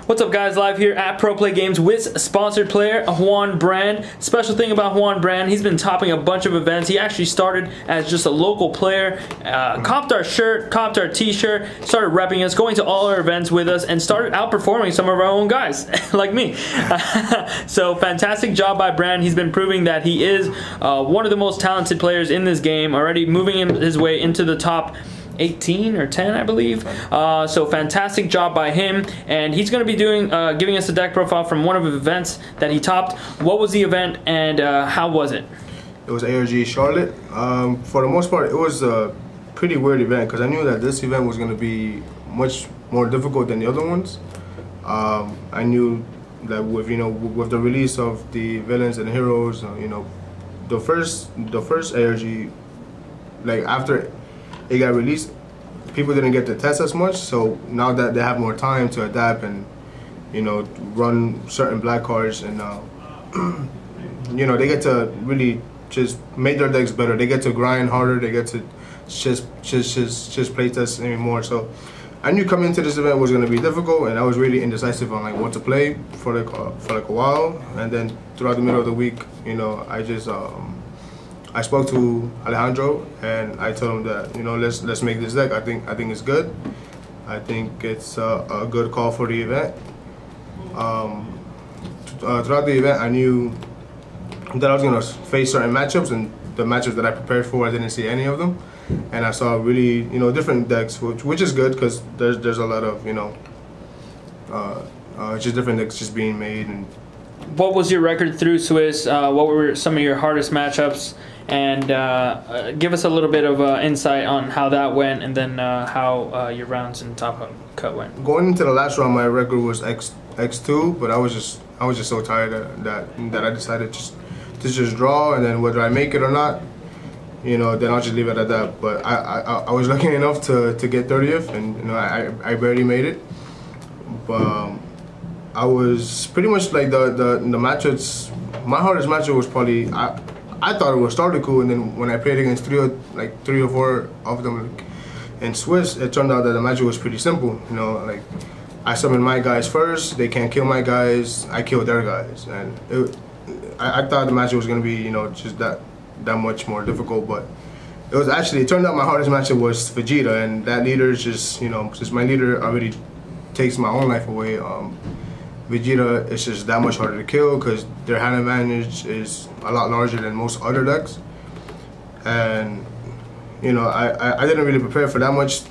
What's up guys, live here at Pro Play Games with sponsored player Juan Brand. Special thing about Juan Brand, he's been topping a bunch of events. He actually started as just a local player, copped our shirt, copped our t-shirt, started repping us, going to all our events with us, and started outperforming some of our own guys, like me. So fantastic job by Brand. He's been proving that he is one of the most talented players in this game, already moving his way into the top 18 or 10, I believe. So fantastic job by him, and he's going to be doing giving us a deck profile from one of the events that he topped. What was the event and how was it? It was ARG Charlotte. For the most part, it was a pretty weird event because I knew that this event was going to be much more difficult than the other ones. I knew that with with the release of the villains and heroes, the first ARG, like after it got released, people didn't get to test as much, so now that they have more time to adapt and run certain black cards, and they get to really just make their decks better. They get to grind harder. They get to just play test anymore. So I knew coming into this event was going to be difficult, and I was really indecisive on like what to play for like a while. And then throughout the middle of the week, I spoke to Alejandro and I told him that let's make this deck. I think it's good. I think it's a good call for the event. Throughout the event, I knew that I was gonna face certain matchups, and the matchups that I prepared for, I didn't see any of them, and I saw really different decks, which is good because there's a lot of just different decks just being made. And what was your record through Swiss? What were some of your hardest matchups? And give us a little bit of insight on how that went, and then how your rounds in Top Cut went. Going into the last round, my record was X2, but I was just so tired that I decided to just draw, and then whether I make it or not, then I'll just leave it at that. But I was lucky enough to get 30th, and I barely made it. But I was pretty much like the matchups. My hardest matchup was probably I thought it was started cool, and then when I played against three or four of them in Swiss, it turned out that the matchup was pretty simple. Like I summoned my guys first, they can't kill my guys, I kill their guys, and I thought the matchup was gonna be just that much more difficult, but it turned out my hardest matchup was Vegeta, and that leader is just since my leader already takes my own life away. Vegeta is just that much harder to kill because their hand advantage is a lot larger than most other decks, and I didn't really prepare for that much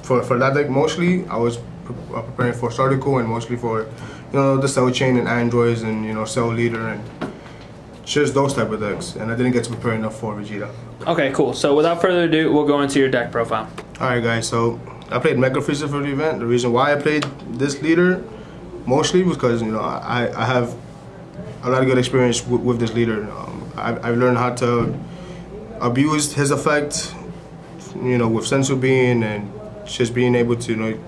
for that deck. Mostly I was preparing for Sardico and mostly for the Cell Chain and Androids and Cell Leader and just those type of decks, and I didn't get to prepare enough for Vegeta. Okay, cool. So without further ado, we'll go into your deck profile. Alright guys, so I played Mecha Frieza for the event. The reason why I played this leader mostly because I have a lot of good experience with this leader. I've learned how to abuse his effect, with Sensu Bean, and just being able to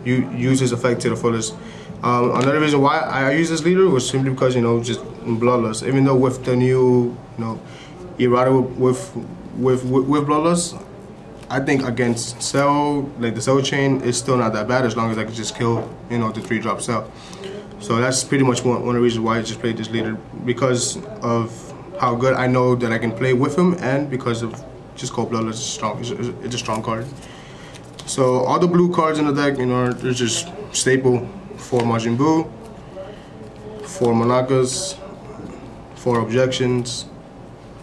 use his effect to the fullest. Another reason why I use this leader was simply because just Bloodlust. Even though with the new errata with Bloodlust, I think against Cell, like the Cell Chain, is still not that bad as long as I can just kill, the 3-drop Cell. So that's pretty much one of the reasons why I just played this leader, because of how good I know that I can play with him, and because of just Cold Bloodless is strong. It's a strong card. So all the blue cards in the deck, they're just staple: 4 Majin Buu, 4 Monakas, 4 Objections,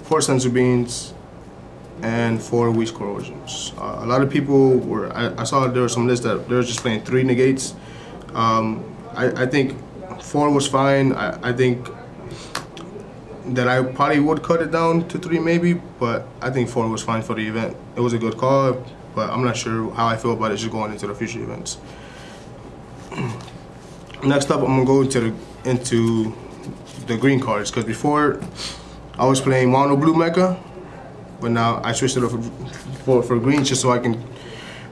4 Sensu Beans, and 4 Whis Corrosions. A lot of people I saw there were some lists that they were just playing 3 negates. I think 4 was fine. I think that I probably would cut it down to 3 maybe, but I think 4 was fine for the event. It was a good call, but I'm not sure how I feel about it just going into the future events. Next up, I'm gonna go into the green cards, because before I was playing mono blue mecha, but now I switched it up for green just so I can.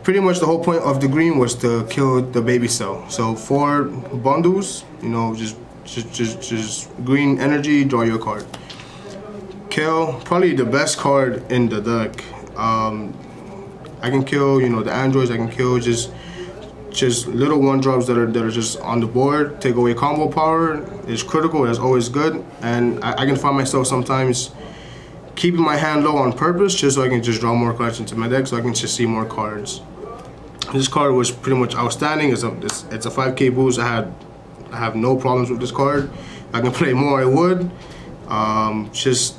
Pretty much the whole point of the green was to kill the baby Cell. So 4 bundles, just green energy, draw your card. Kill, probably the best card in the deck. I can kill, the androids. I can kill just just little 1-drops that are just on the board. Take away combo power is critical. That's always good. And I can find myself sometimes keeping my hand low on purpose just so I can just draw more cards into my deck, so I can just see more cards. This card was pretty much outstanding. It's a 5K boost. I have no problems with this card. If I can play more, I would. Just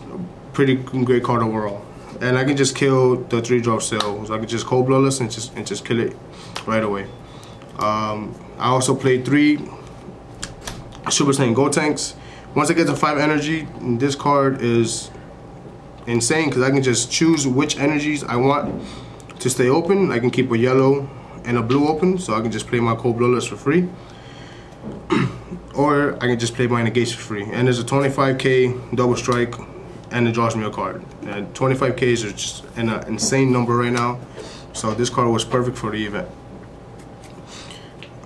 pretty great card overall. And I can just kill the 3-drop cell. So I can just cold bloodless and just kill it right away. I also played 3 Super Saiyan Gotenks. Once I get to 5 energy, this card is insane because I can just choose which energies I want to stay open. I can keep a yellow and a blue open, so I can just play my cold bloodless for free. Or I can just play my negation for free. And there's a 25k double strike, and it draws me a card. And 25k is just an insane number right now, so this card was perfect for the event.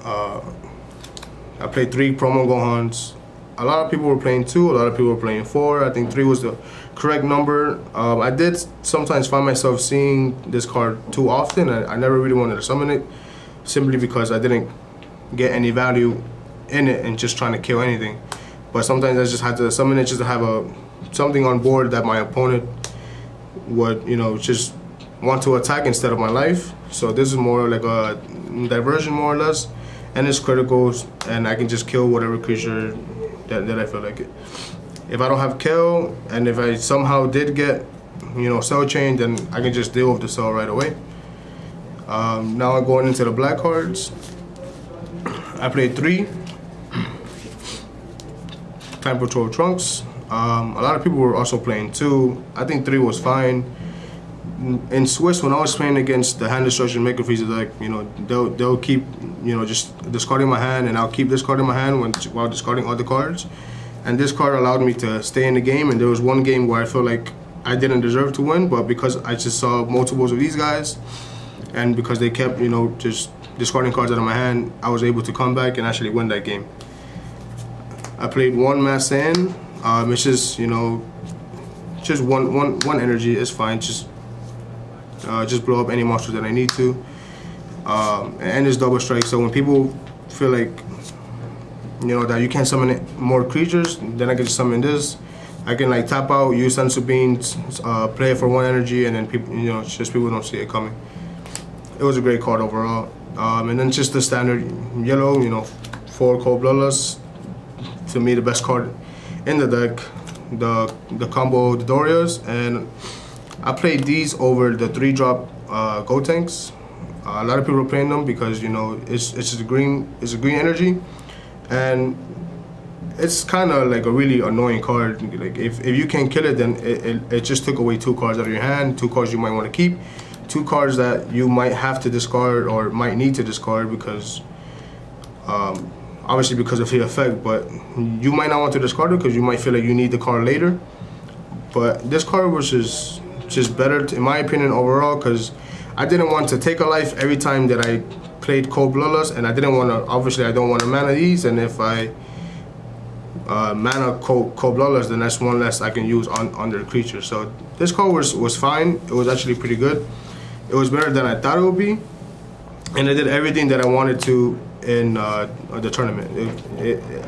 I played 3 promo Gohans. A lot of people were playing 2, a lot of people were playing 4. I think 3 was the correct number. I did sometimes find myself seeing this card too often. I never really wanted to summon it, simply because I didn't get any value in it and just trying to kill anything. But sometimes I just had to summon it just to have something on board that my opponent would, just want to attack instead of my life. So this is more like a diversion, more or less, and it's critical, and I can just kill whatever creature that I feel like it. If I don't have kill, and if I somehow did get, cell chain, then I can just deal with the cell right away. Now I'm going into the black cards. I played 3 Time Patrol Trunks. A lot of people were also playing 2. I think 3 was fine. In Swiss, when I was playing against the hand destruction Mecha Frieza deck, they'll keep, just discarding my hand, and I'll keep discarding my hand while discarding other cards. And this card allowed me to stay in the game. And there was one game where I felt like I didn't deserve to win, but because I just saw multiples of these guys, and because they kept, just discarding cards out of my hand, I was able to come back and actually win that game. I played 1 Mass Saiyan. It's just, just one energy is fine. Just blow up any monsters that I need to. And it's double strike. So when people feel like, that you can't summon more creatures, then I can just summon this. I can like tap out, use Sensu Beans, play it for 1 energy, and then people, just people don't see it coming. It was a great card overall. And then just the standard yellow, 4 cold bloodless. To me, the best card in the deck, the combo Dorias, and I played these over the 3-drop Gotenks. A lot of people are playing them because it's just a green energy, and it's kind of like a really annoying card. Like if you can kill it, then it just took away 2 cards out of your hand, 2 cards you might want to keep, 2 cards that you might have to discard or might need to discard because obviously because of the effect, but you might not want to discard it because you might feel like you need the card later. But this card was just better, in my opinion, overall, because I didn't want to take a life every time that I played Cold Bloodlust, and I didn't want to, obviously I don't want to mana these, and if I mana Cold Bloodlust, then that's 1 less I can use on their creature. So this card was fine. It was actually pretty good. It was better than I thought it would be, and I did everything that I wanted to in the tournament.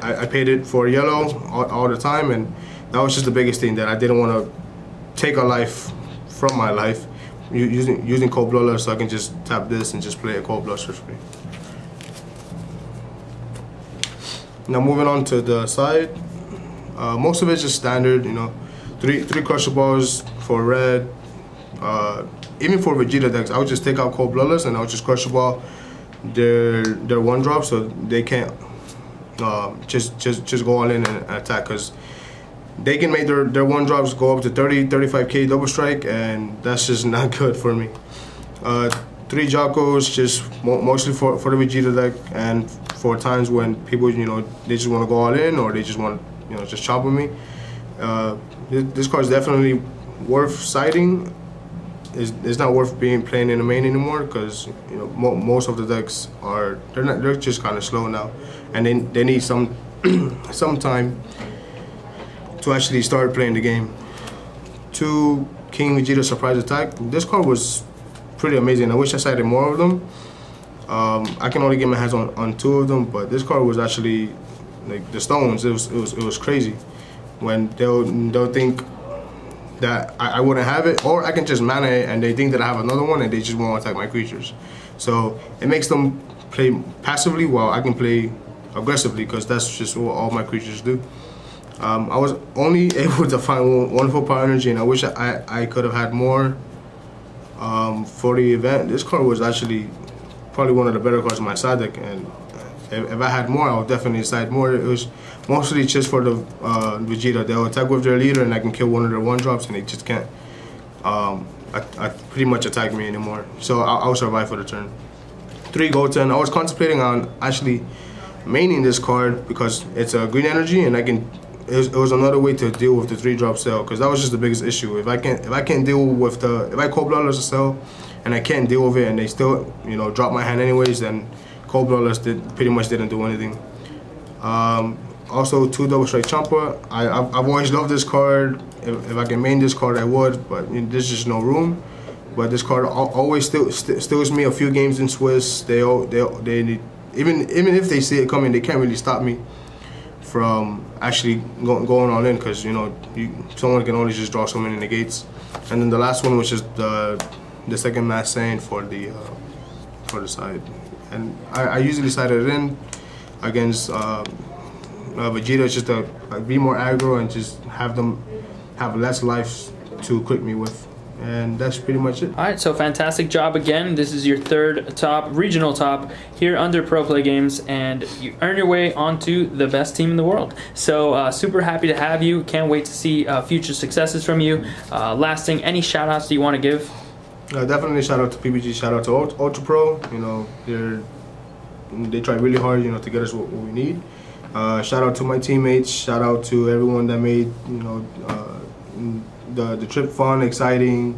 I paid it for yellow all the time, and that was just the biggest thing, that I didn't want to take a life from my life using Cold Bloodlust, so I can just tap this and just play a Cold Bloodlust for free. Now moving on to the side, most of it's just standard, three Crusher Balls for red. Even for Vegeta decks, I would just take out Cold Bloodlust and I would just Crusher Ball their 1-drop, so they can't just go all in and attack, because they can make their 1-drops go up to 35k double strike, and that's just not good for me. 3 Jocos, just mostly for the Vegeta deck, and for times when people they just want to go all in, or they just want just chop with me. This card is definitely worth siding. It's not worth playing in the main anymore, because most of the decks they're just kind of slow now, and they need some time to actually start playing the game. 2 King Vegeta Surprise Attack. This card was pretty amazing. I wish I sided more of them. I can only get my hands on 2 of them, but this card was actually like the stones. It was crazy. When they'll think that I wouldn't have it, or I can just mana it and they think that I have another one and they just won't attack my creatures. So it makes them play passively while I can play aggressively, because that's just what all my creatures do. I was only able to find wonderful power energy, and I wish I could have had more for the event. This card was actually probably one of the better cards in my side deck, and if I had more, I would definitely side more. It was mostly just for the Vegeta. They'll attack with their leader, and I can kill one of their 1-drops, and they just can't pretty much attack me anymore. So I'll survive for the turn. 3 Goten. I was contemplating on actually maining this card because it's a green energy, and it was another way to deal with the 3-drop cell, because that was just the biggest issue. If I can't deal with if I Cold Bloodless a cell and I can't deal with it, and they still drop my hand anyways, then Cold Bloodless pretty much didn't do anything. Also 2 Double Strike Champa. I've always loved this card. If I can main this card, I would, but there's just no room. But this card always steals me a few games in Swiss. They even if they see it coming, they can't really stop me from actually going all in, because someone can only just draw so many negates. And then the last one, which is the second Mass Saiyan for the side, and I usually sided it in against Vegeta, just to be more aggro and just have them have less life to click me with. And that's pretty much it. All right, so fantastic job again. This is your 3rd top, regional top here under Pro Play Games, and you earn your way onto the best team in the world. So super happy to have you. Can't wait to see future successes from you. Last thing, any shout outs that you want to give? Definitely shout out to PBG, shout out to Ultra Pro. They try really hard, to get us what we need. Shout out to my teammates. Shout out to everyone that made the trip fun, exciting,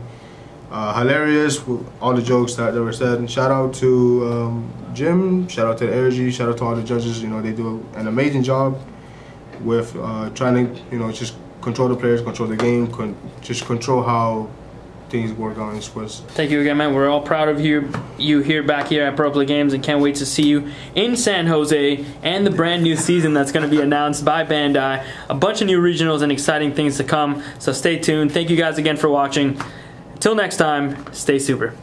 hilarious with all the jokes that were said. And shout out to Jim, shout out to the ARG, shout out to all the judges. They do an amazing job with trying to just control the players, control the game, just control how things work out in Swiss. Thank you again, man. We're all proud of you here back here at Pro Play Games, and can't wait to see you in San Jose and the brand new season that's going to be announced by Bandai. A bunch of new regionals and exciting things to come, so stay tuned. Thank you guys again for watching. Until next time, stay super.